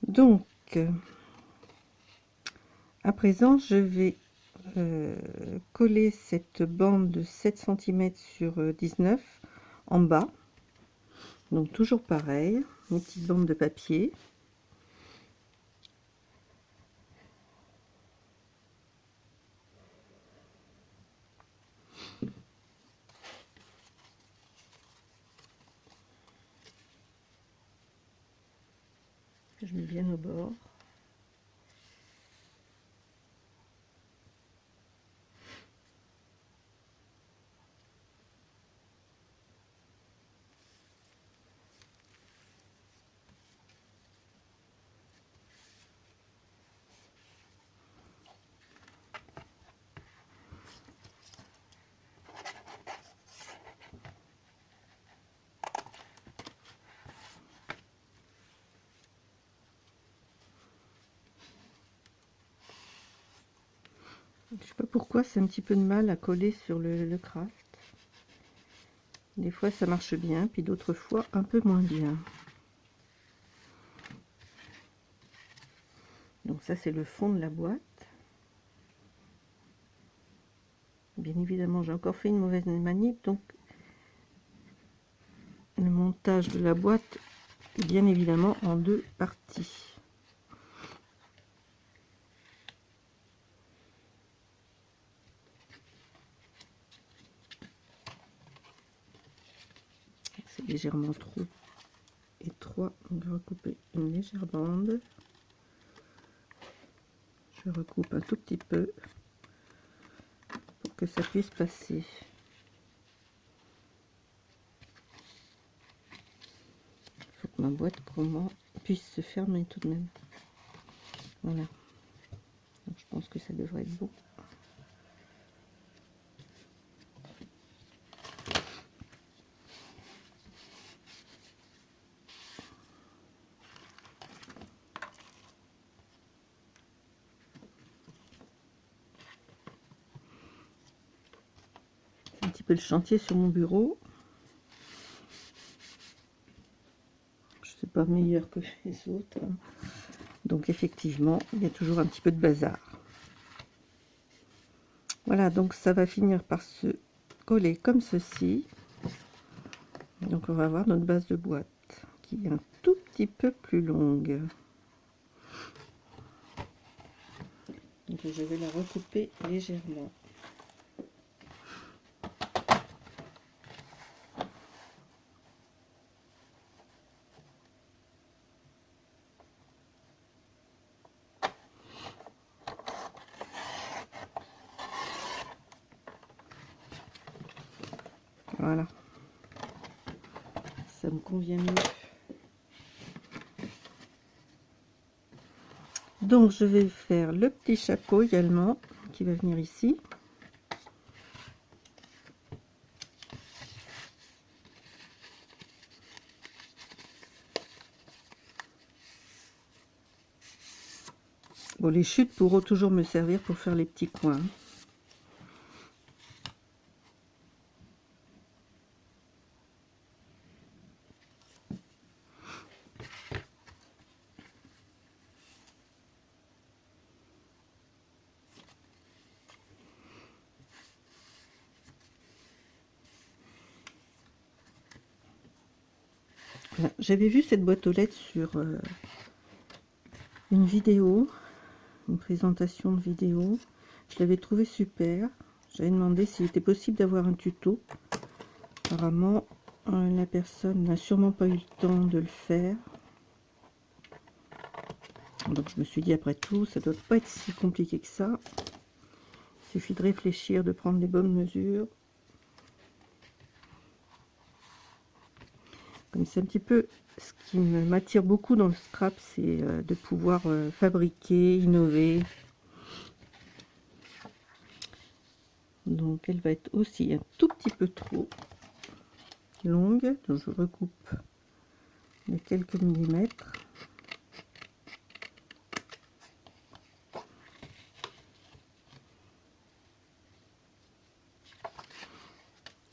Donc, à présent, je vais coller cette bande de 7 cm sur 19 en bas. Donc toujours pareil, une petite bande de papier. Je mets bien au bord. Je sais pas pourquoi c'est un petit peu de mal à coller sur le craft. Des fois ça marche bien, puis d'autres fois un peu moins bien. Donc ça c'est le fond de la boîte. Bien évidemment j'ai encore fait une mauvaise manip, donc le montage de la boîte est bien évidemment en deux parties. C'est légèrement trop étroit, on va recouper une légère bande. Je recoupe un tout petit peu pour que ça puisse passer. Il faut que ma boîte puisse se fermer tout de même. Voilà. Donc je pense que ça devrait être bon. Un petit peu le chantier sur mon bureau. Je ne suis pas meilleure que les autres. Donc effectivement, il y a toujours un petit peu de bazar. Voilà, donc ça va finir par se coller comme ceci. Donc on va avoir notre base de boîte qui est un tout petit peu plus longue. Donc je vais la recouper légèrement. Voilà, ça me convient mieux. Donc je vais faire le petit chapeau également qui va venir ici. Bon, les chutes pourront toujours me servir pour faire les petits coins. J'avais vu cette boîte aux lettres sur une vidéo, une présentation de vidéo. Je l'avais trouvé super. J'avais demandé s'il était possible d'avoir un tuto. Apparemment, la personne n'a sûrement pas eu le temps de le faire. Donc je me suis dit, après tout, ça doit pas être si compliqué que ça. Il suffit de réfléchir, de prendre les bonnes mesures. Comme c'est un petit peu ce qui m'attire beaucoup dans le scrap, c'est de pouvoir fabriquer, innover. Donc elle va être aussi un tout petit peu trop longue, donc je recoupe de quelques millimètres.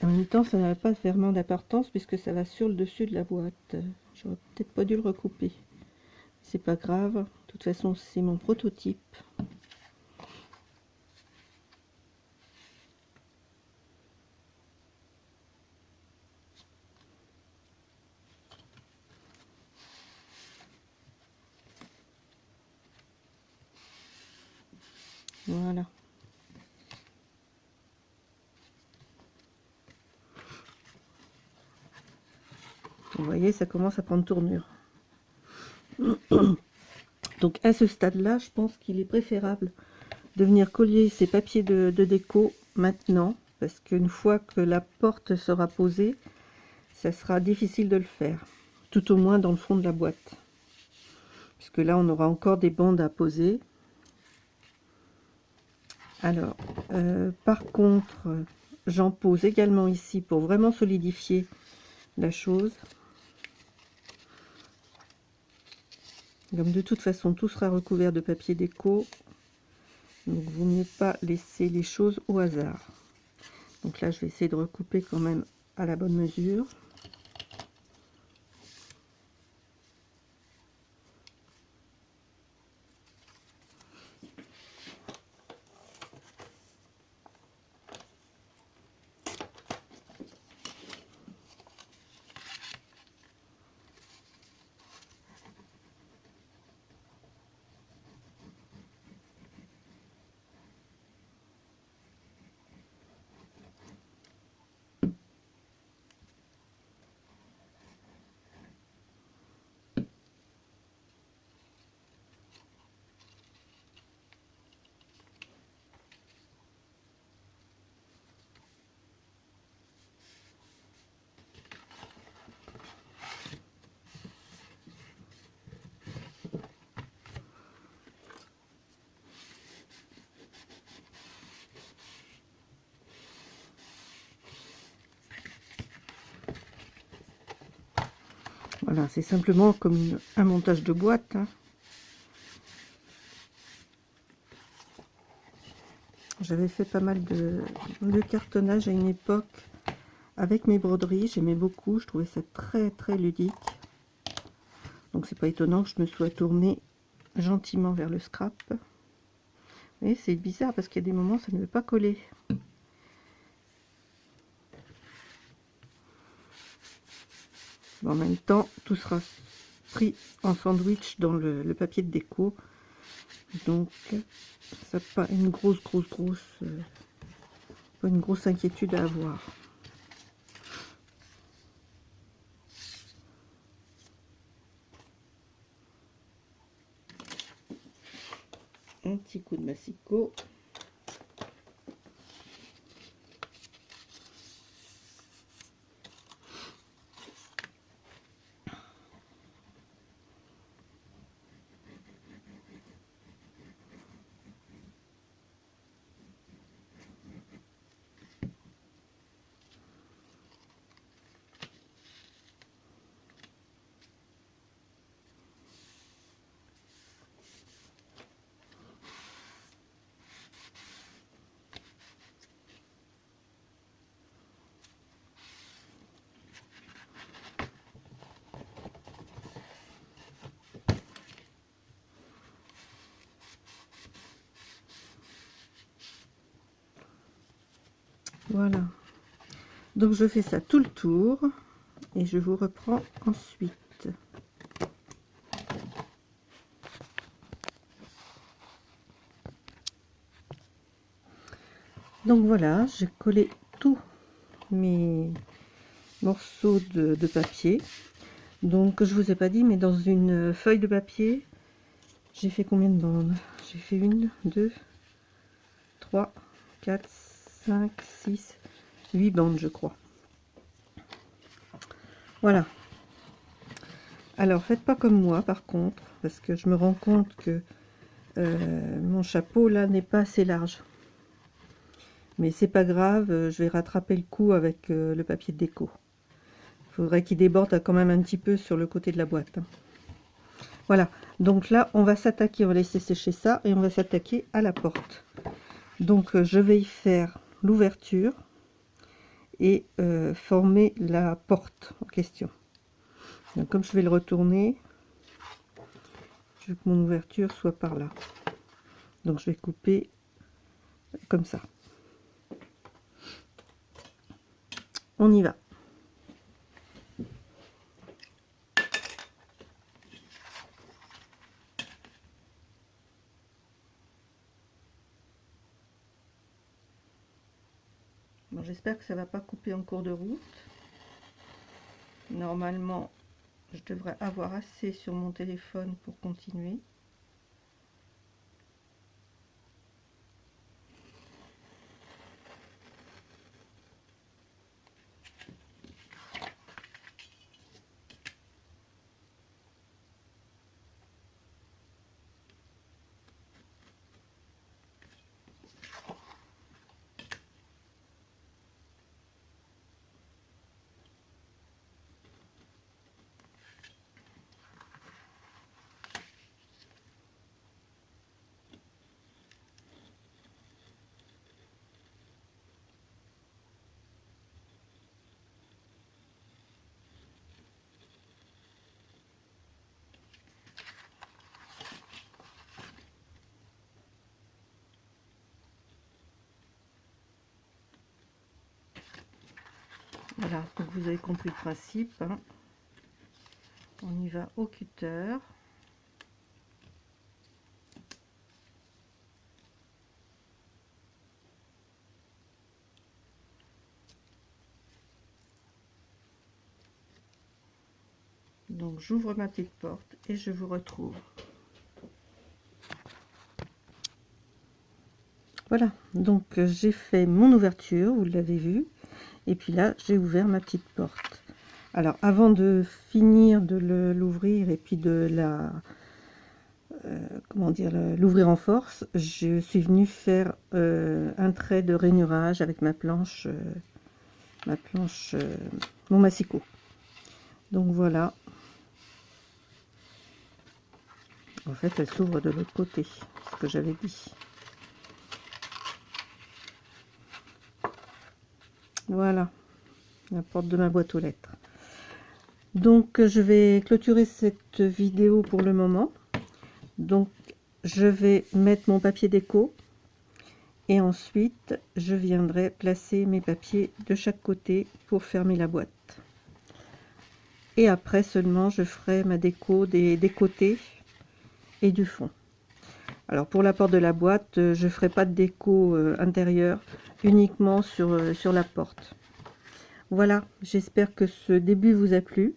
En même temps, ça n'a pas vraiment d'importance puisque ça va sur le dessus de la boîte. J'aurais peut-être pas dû le recouper. c'est pas grave. De toute façon, c'est mon prototype. Voilà. Vous voyez, ça commence à prendre tournure. Donc à ce stade-là, je pense qu'il est préférable de venir coller ces papiers de déco maintenant, parce qu'une fois que la porte sera posée, ça sera difficile de le faire, tout au moins dans le fond de la boîte. Puisque là, on aura encore des bandes à poser. Alors, par contre, j'en pose également ici pour vraiment solidifier la chose. Comme de toute façon, tout sera recouvert de papier déco. Donc, vaut mieux pas laisser les choses au hasard. Donc là, je vais essayer de recouper quand même à la bonne mesure. Voilà, c'est simplement comme un montage de boîte, hein. J'avais fait pas mal de cartonnage à une époque avec mes broderies, j'aimais beaucoup, je trouvais ça très très ludique. Donc c'est pas étonnant que je me sois tournée gentiment vers le scrap. Et c'est bizarre parce qu'il y a des moments ça ne veut pas coller. En même temps, tout sera pris en sandwich dans le papier de déco. Donc, ça pas une pas une grosse inquiétude à avoir. Un petit coup de massicot. Voilà. Donc je fais ça tout le tour et je vous reprends ensuite. Donc voilà, j'ai collé tous mes morceaux de papier. Donc je vous ai pas dit, mais dans une feuille de papier, j'ai fait combien de bandes? J'ai fait 1, 2, 3, 4, 5, 6, 8 bandes, je crois. Voilà. Alors, faites pas comme moi, par contre, parce que je me rends compte que mon chapeau, là, n'est pas assez large. Mais c'est pas grave, je vais rattraper le coup avec le papier de déco. Il faudrait qu'il déborde quand même un petit peu sur le côté de la boîte. Voilà, donc là, on va s'attaquer, on va laisser sécher ça, et on va s'attaquer à la porte. Donc, je vais y faire l'ouverture et former la porte en question. Donc, comme je vais le retourner, Je veux que mon ouverture soit par là. Donc je vais couper comme ça. On y va. Bon, j'espère que ça va pas couper en cours de route. Normalement, je devrais avoir assez sur mon téléphone pour continuer. Voilà, donc vous avez compris le principe, hein. On y va au cutter. Donc j'ouvre ma petite porte et je vous retrouve. Voilà, donc j'ai fait mon ouverture, vous l'avez vu, et puis là j'ai ouvert ma petite porte. Alors avant de finir de l'ouvrir et puis de la comment dire, l'ouvrir en force, je suis venue faire un trait de rainurage avec ma planche mon massicot. Donc voilà, en fait elle s'ouvre de l'autre côté, ce que j'avais dit. Voilà la porte de ma boîte aux lettres. Donc je vais clôturer cette vidéo pour le moment. Donc je vais mettre mon papier déco et ensuite je viendrai placer mes papiers de chaque côté pour fermer la boîte. Et après seulement je ferai ma déco des côtés et du fond. Alors pour la porte de la boîte, je ferai pas de déco intérieure, uniquement sur la porte. Voilà, j'espère que ce début vous a plu.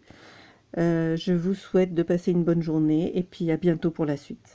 Je vous souhaite de passer une bonne journée et puis à bientôt pour la suite.